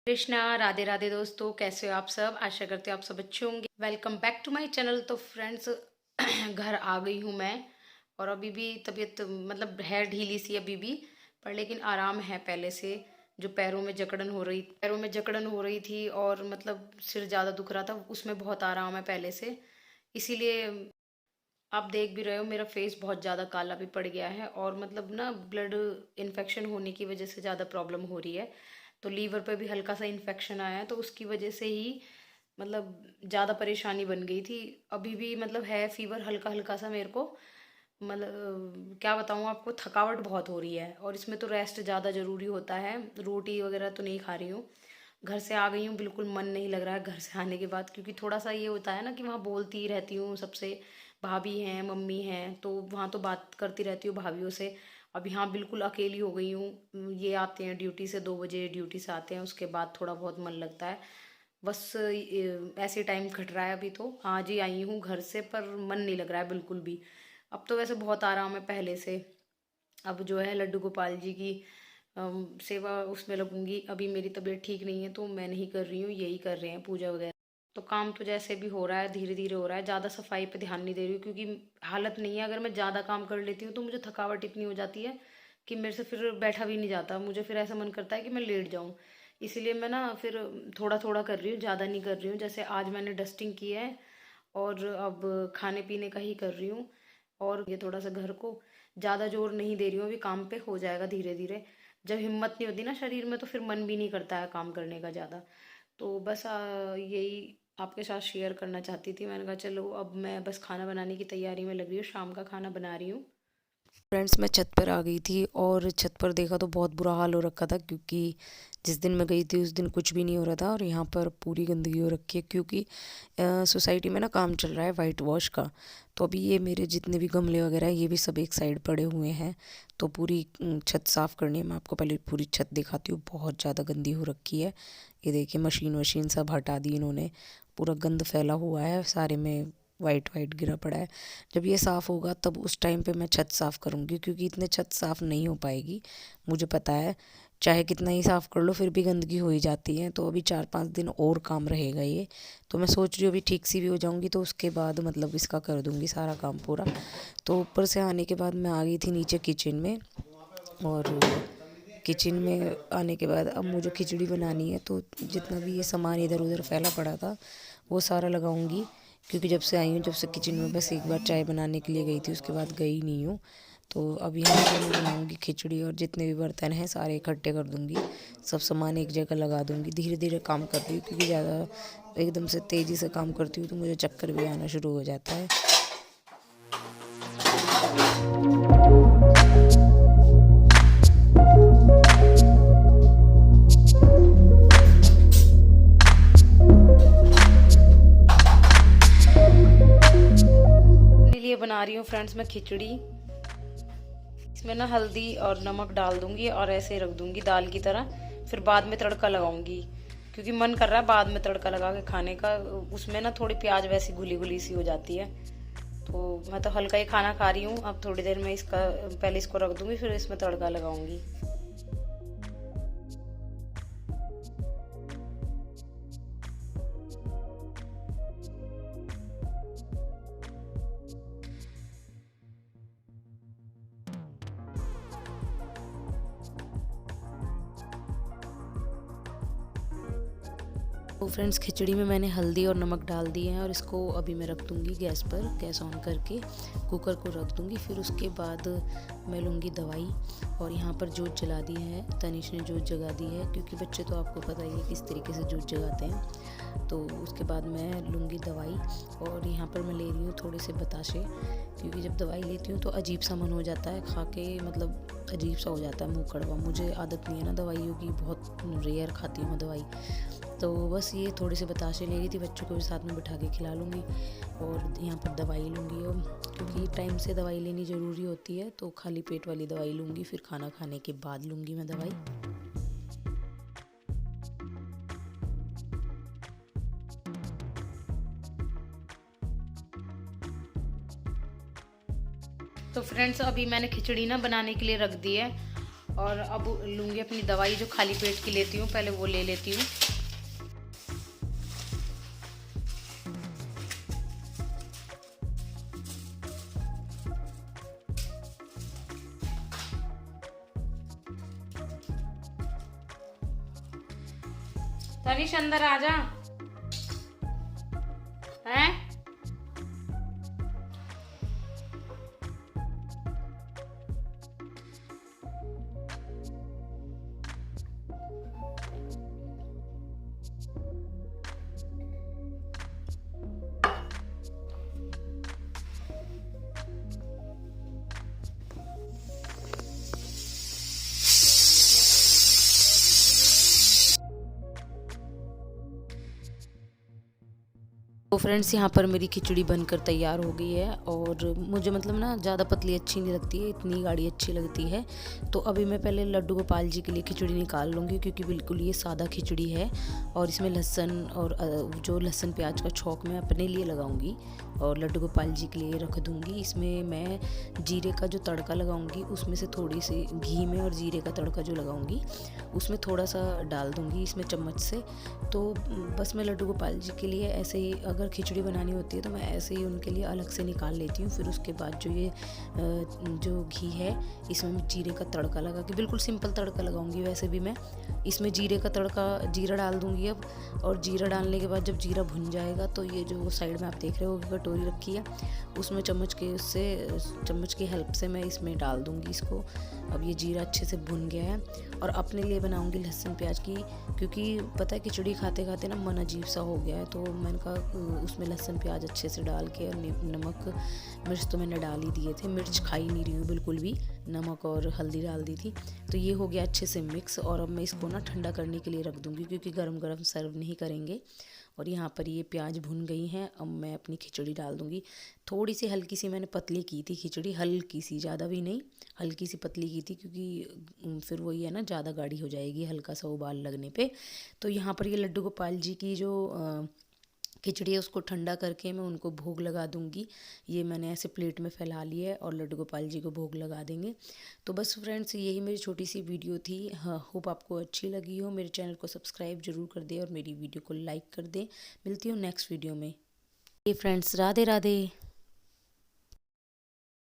कृष्णा राधे राधे दोस्तों, कैसे हो आप सब। आशा करते हो आप सब अच्छे होंगे। Welcome back to my channel. तो फ्रेंड्स घर आ गई हूँ मैं। और अभी भी तबीयत मतलब है ढीली सी अभी भी, पर लेकिन आराम है पहले से। जो पैरों में जकड़न हो रही थी और मतलब सिर ज़्यादा दुख रहा था, उसमें बहुत आराम है पहले से। इसीलिए आप देख भी रहे हो मेरा फेस बहुत ज़्यादा काला भी पड़ गया है, और मतलब ना ब्लड इन्फेक्शन होने की वजह से ज़्यादा प्रॉब्लम हो रही है। तो लीवर पे भी हल्का सा इन्फेक्शन आया है, तो उसकी वजह से ही मतलब ज़्यादा परेशानी बन गई थी। अभी भी मतलब है फीवर हल्का हल्का सा मेरे को। मतलब क्या बताऊँ आपको, थकावट बहुत हो रही है, और इसमें तो रेस्ट ज़्यादा ज़रूरी होता है। रोटी वगैरह तो नहीं खा रही हूँ। घर से आ गई हूँ, बिल्कुल मन नहीं लग रहा है घर से आने के बाद, क्योंकि थोड़ा सा ये होता है ना कि वहाँ बोलती ही रहती हूँ सबसे। भाभी हैं, मम्मी हैं, तो वहाँ तो बात करती रहती हूँ भाभीियों से। अब यहाँ बिल्कुल अकेली हो गई हूँ। ये आते हैं ड्यूटी से, 2 बजे ड्यूटी से आते हैं, उसके बाद थोड़ा बहुत मन लगता है। बस ऐसे टाइम कट रहा है। अभी तो आज ही आई हूँ घर से, पर मन नहीं लग रहा है बिल्कुल भी। अब तो वैसे बहुत आराम है पहले से। अब जो है लड्डू गोपाल जी की सेवा उसमें लगूंगी। अभी मेरी तबीयत ठीक नहीं है, तो मैं नहीं कर रही हूँ, यही कर रहे हैं पूजा वगैरह। तो काम तो जैसे भी हो रहा है, धीरे धीरे हो रहा है। ज़्यादा सफाई पे ध्यान नहीं दे रही हूँ, क्योंकि हालत नहीं है। अगर मैं ज़्यादा काम कर लेती हूँ तो मुझे थकावट इतनी हो जाती है कि मेरे से फिर बैठा भी नहीं जाता। मुझे फिर ऐसा मन करता है कि मैं लेट जाऊँ। इसीलिए मैं ना फिर थोड़ा थोड़ा कर रही हूँ, ज़्यादा नहीं कर रही हूँ। जैसे आज मैंने डस्टिंग की है, और अब खाने पीने का ही कर रही हूँ। और ये थोड़ा सा घर को ज़्यादा जोर नहीं दे रही हूँ, अभी काम पे हो जाएगा धीरे धीरे। जब हिम्मत नहीं होती ना शरीर में, तो फिर मन भी नहीं करता है काम करने का ज़्यादा। तो बस यही आपके साथ शेयर करना चाहती थी। मैंने कहा चलो, अब मैं बस खाना बनाने की तैयारी में लगी हूँ, शाम का खाना बना रही हूँ। फ्रेंड्स, मैं छत पर आ गई थी और छत पर देखा तो बहुत बुरा हाल हो रखा था, क्योंकि जिस दिन मैं गई थी उस दिन कुछ भी नहीं हो रहा था और यहाँ पर पूरी गंदगी हो रखी है। क्योंकि सोसाइटी में ना काम चल रहा है वाइट वॉश का। तो अभी ये मेरे जितने भी गमले वगैरह हैं ये भी सब एक साइड पड़े हुए हैं। तो पूरी छत साफ़ करनी है। मैं आपको पहले पूरी छत दिखाती हूँ, बहुत ज़्यादा गंदी हो रखी है। ये देखिए, मशीन वशीन सब हटा दी इन्होंने। पूरा गंद फैला हुआ है, सारे में वाइट वाइट गिरा पड़ा है। जब ये साफ़ होगा तब उस टाइम पे मैं छत साफ़ करूँगी, क्योंकि इतने छत साफ़ नहीं हो पाएगी, मुझे पता है। चाहे कितना ही साफ़ कर लो फिर भी गंदगी हो ही जाती है। तो अभी 4-5 दिन और काम रहेगा ये। तो मैं सोच रही हूँ अभी ठीक सी भी हो जाऊँगी तो उसके बाद मतलब इसका कर दूँगी सारा काम पूरा। तो ऊपर से आने के बाद मैं आ गई थी नीचे किचन में। और किचन में आने के बाद अब मुझे खिचड़ी बनानी है, तो जितना भी ये सामान इधर उधर फैला पड़ा था वो सारा लगाऊंगी। क्योंकि जब से आई हूँ, जब से किचन में बस एक बार चाय बनाने के लिए गई थी, उसके बाद गई नहीं हूँ। तो अब यहाँ पे मैं बनाऊंगी खिचड़ी, और जितने भी बर्तन हैं सारे इकट्ठे कर दूंगी। सब सामान एक जगह लगा दूंगी। धीरे धीरे काम कर रही हूँ, क्योंकि ज़्यादा एकदम से तेज़ी से काम करती हूँ तो मुझे चक्कर भी आना शुरू हो जाता है। अपने लिए बना रही हूँ फ्रेंड्स मैं खिचड़ी। इसमें ना हल्दी और नमक डाल दूंगी और ऐसे रख दूंगी दाल की तरह। फिर बाद में तड़का लगाऊंगी, क्योंकि मन कर रहा है बाद में तड़का लगा के खाने का। उसमें ना थोड़ी प्याज वैसी घुली घुली सी हो जाती है। तो मैं तो हल्का ही खाना खा रही हूँ। अब थोड़ी देर में इसका पहले इसको रख दूंगी, फिर इसमें तड़का लगाऊंगी। तो फ्रेंड्स, खिचड़ी में मैंने हल्दी और नमक डाल दिए हैं और इसको अभी मैं रख दूँगी गैस पर। गैस ऑन करके कुकर को रख दूँगी। फिर उसके बाद मैं लूँगी दवाई, और यहाँ पर जोत जला दी है। तनिष ने जोत जगा दी है, क्योंकि बच्चे तो आपको पता ही है किस तरीके से जोत जगाते हैं। तो उसके बाद मैं लूँगी दवाई, और यहाँ पर मैं ले रही हूँ थोड़े से बताशे, क्योंकि जब दवाई लेती हूँ तो अजीब सा मन हो जाता है खा के। मतलब अजीब सा हो जाता है, मुँह कड़वा। मुझे आदत नहीं है ना दवाइयों की, बहुत रेयर खाती हूँ मैं दवाई। तो बस ये थोड़े से बताशे ले रही थी, बच्चों को भी साथ में बिठा के खिला लूँगी। और यहाँ पर दवाई लूँगी, और क्योंकि टाइम से दवाई लेनी ज़रूरी होती है, तो खाली पेट वाली दवाई लूँगी। फिर खाना खाने के बाद लूँगी मैं दवाई। तो फ्रेंड्स, अभी मैंने खिचड़ी ना बनाने के लिए रख दी है। और अब लूँगी अपनी दवाई जो खाली पेट की लेती हूँ, पहले वो ले लेती हूँ। तनिष अंदर आ जा। हैं? तो फ्रेंड्स यहाँ पर मेरी खिचड़ी बनकर तैयार हो गई है और मुझे मतलब ना ज़्यादा पतली अच्छी नहीं लगती है, इतनी गाढ़ी अच्छी लगती है। तो अभी मैं पहले लड्डू गोपाल जी के लिए खिचड़ी निकाल लूँगी क्योंकि बिल्कुल ये सादा खिचड़ी है और इसमें लहसुन और जो लहसुन प्याज का छौंक मैं अपने लिए लगाऊंगी और लड्डू गोपाल जी के लिए रख दूँगी। इसमें मैं जीरे का जो तड़का लगाऊँगी उसमें से थोड़ी सी घी में और जीरे का तड़का जो लगाऊँगी उसमें थोड़ा सा डाल दूँगी इसमें चम्मच से। तो बस मैं लड्डू गोपाल जी के लिए ऐसे ही अगर खिचड़ी बनानी होती है तो मैं ऐसे ही उनके लिए अलग से निकाल लेती हूँ। फिर उसके बाद जो ये जो घी है इसमें जीरे का तड़का लगा के बिल्कुल सिंपल तड़का लगाऊंगी। वैसे भी मैं इसमें जीरे का तड़का जीरा डाल दूंगी अब, और जीरा डालने के बाद जब जीरा भुन जाएगा तो ये जो साइड में आप देख रहे हो कटोरी रखी है उसमें चम्मच की हेल्प से मैं इसमें डाल दूंगी इसको। अब ये जीरा अच्छे से भुन गया है और अपने लिए बनाऊंगी लहसुन प्याज की, क्योंकि पता है खिचड़ी खाते खाते ना मन अजीब सा हो गया है। तो मैंने कहा उसमें लहसुन प्याज अच्छे से डाल के और नमक मिर्च तो मैंने डाल ही दिए थे, मिर्च खा ही नहीं रही हूँ बिल्कुल भी, नमक और हल्दी डाल दी थी। तो ये हो गया अच्छे से मिक्स और अब मैं इसको ना ठंडा करने के लिए रख दूँगी क्योंकि गरम गरम सर्व नहीं करेंगे। और यहाँ पर ये प्याज भुन गई हैं, अब मैं अपनी खिचड़ी डाल दूँगी। थोड़ी सी हल्की सी मैंने पतली की थी खिचड़ी, हल्की सी, ज़्यादा भी नहीं, हल्की सी पतली की थी क्योंकि फिर वही है ना ज़्यादा गाढ़ी हो जाएगी हल्का सा उबाल लगने पे। तो यहाँ पर ये लड्डू गोपाल जी की जो खिचड़ी है उसको ठंडा करके मैं उनको भोग लगा दूंगी। ये मैंने ऐसे प्लेट में फैला लिया है और लड्डू गोपाल जी को भोग लगा देंगे। तो बस फ्रेंड्स यही मेरी छोटी सी वीडियो थी। हाँ, होप आपको अच्छी लगी हो। मेरे चैनल को सब्सक्राइब जरूर कर दें और मेरी वीडियो को लाइक कर दें। मिलती हूँ नेक्स्ट वीडियो में। ये फ्रेंड्स, राधे राधे।